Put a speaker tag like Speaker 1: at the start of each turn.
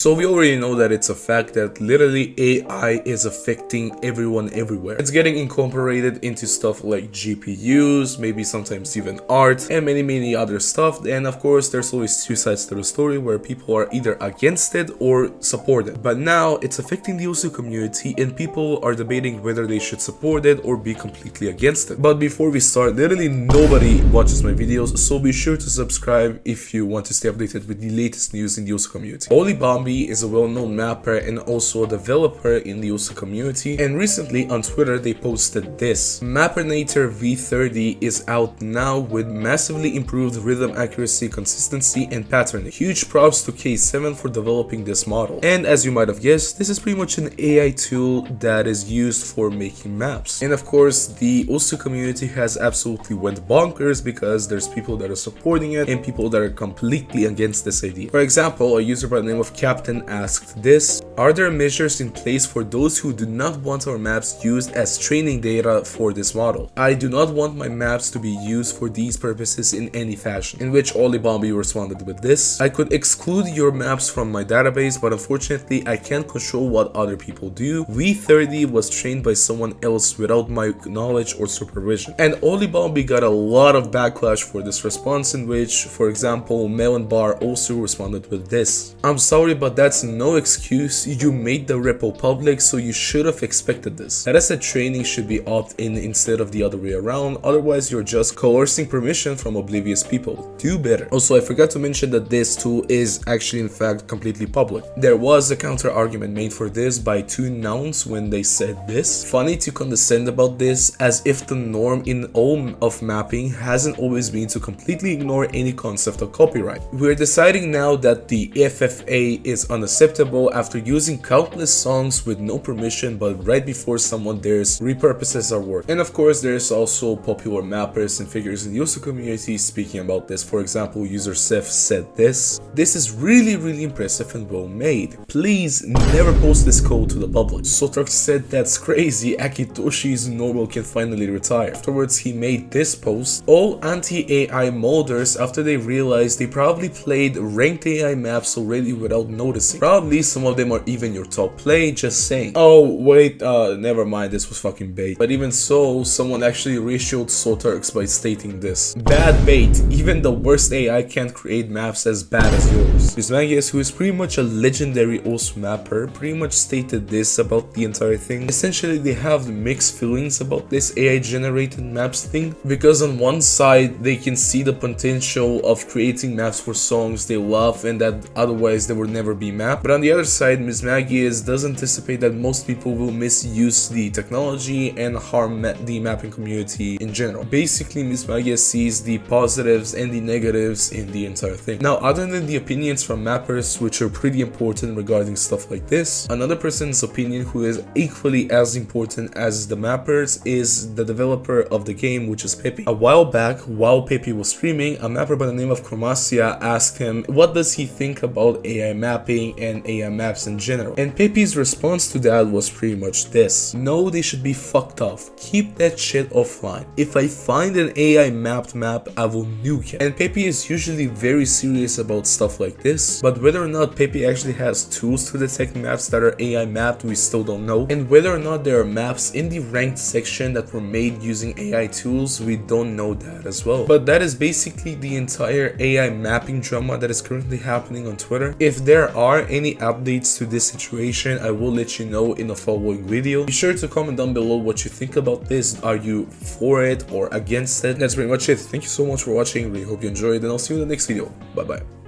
Speaker 1: So we already know that it's a fact that literally AI is affecting everyone everywhere. It's getting incorporated into stuff like GPUs, maybe sometimes even art, and many other stuff. And of course, there's always two sides to the story where people are either against it or support it. But now it's affecting the Osu community and people are debating whether they should support it or be completely against it. But before we start, literally nobody watches my videos, so be sure to subscribe if you want to stay updated with the latest news in the Osu community. Olibombi is a well-known mapper and also a developer in the Osu community, and recently on Twitter they posted this: Mappernator V30 is out now with massively improved rhythm accuracy, consistency, and patterning. Huge props to K7 for developing this model. And as you might have guessed, this is pretty much an AI tool that is used for making maps. And of course, the Osu community has absolutely went bonkers because there's people that are supporting it and people that are completely against this idea. For example, a user by the name of Captain asked this: are there measures in place for those who do not want our maps used as training data for this model? I do not want my maps to be used for these purposes in any fashion. In which Olibombi responded with this: I could exclude your maps from my database, but unfortunately I can't control what other people do. V30 was trained by someone else without my knowledge or supervision. And Olibombi got a lot of backlash for this response, in which, for example, Melon Bar also responded with this: I'm sorry, but that's no excuse. You made the repo public, so you should have expected this. That said, training should be opt-in instead of the other way around, otherwise you're just coercing permission from oblivious people. Do better. Also, I forgot to mention that this tool is actually in fact completely public. There was a counter argument made for this by two nouns when they said this: funny to condescend about this, as if the norm in all of mapping hasn't always been to completely ignore any concept of copyright. We're deciding now that the FFA is unacceptable after using countless songs with no permission, but right before someone dares repurposes our work. And of course, there's also popular mappers and figures in the Osu community speaking about this. For example, UserSeif said this: this is really impressive and well made. Please never post this code to the public. Sotarks said that's crazy, Akitoshi's normal can finally retire. Afterwards, he made this post: all anti-AI modders, after they realized they probably played ranked AI maps already without noticing. Probably some of them are even your top play, just saying. Oh wait, never mind, this was fucking bait. But even so, someone actually ratioed Sotarks by stating this: bad bait, even the worst AI can't create maps as bad as yours. Mismagius, who is pretty much a legendary Osu mapper, pretty much stated this about the entire thing. Essentially, they have mixed feelings about this AI generated maps thing, because on one side they can see the potential of creating maps for songs they love and that otherwise they would never be mapped. But on the other side, Mismagius does anticipate that most people will misuse the technology and harm the mapping community in general. Basically, Mismagius sees the positives and the negatives in the entire thing. Now, other than the opinions from mappers, which are pretty important regarding stuff like this, another person's opinion who is equally as important as the mappers is the developer of the game, which is Peppy. A while back, while Peppy was streaming, a mapper by the name of Chromacia asked him what does he think about AI mapping and AI maps in general. And Peppy's response to that was pretty much this: no, they should be fucked off. Keep that shit offline. If I find an AI mapped map, I will nuke it. And Peppy is usually very serious about stuff like this, but whether or not Peppy actually has tools to detect maps that are AI mapped, we still don't know. And whether or not there are maps in the ranked section that were made using AI tools, we don't know that as well. But that is basically the entire AI mapping drama that is currently happening on Twitter. If there are any updates to this situation, I will let you know in a following video. Be sure to comment down below what you think about this. Are you for it or against it? That's pretty much it. Thank you so much for watching. Really hope you enjoyed, and I'll see you in the next video. Bye bye.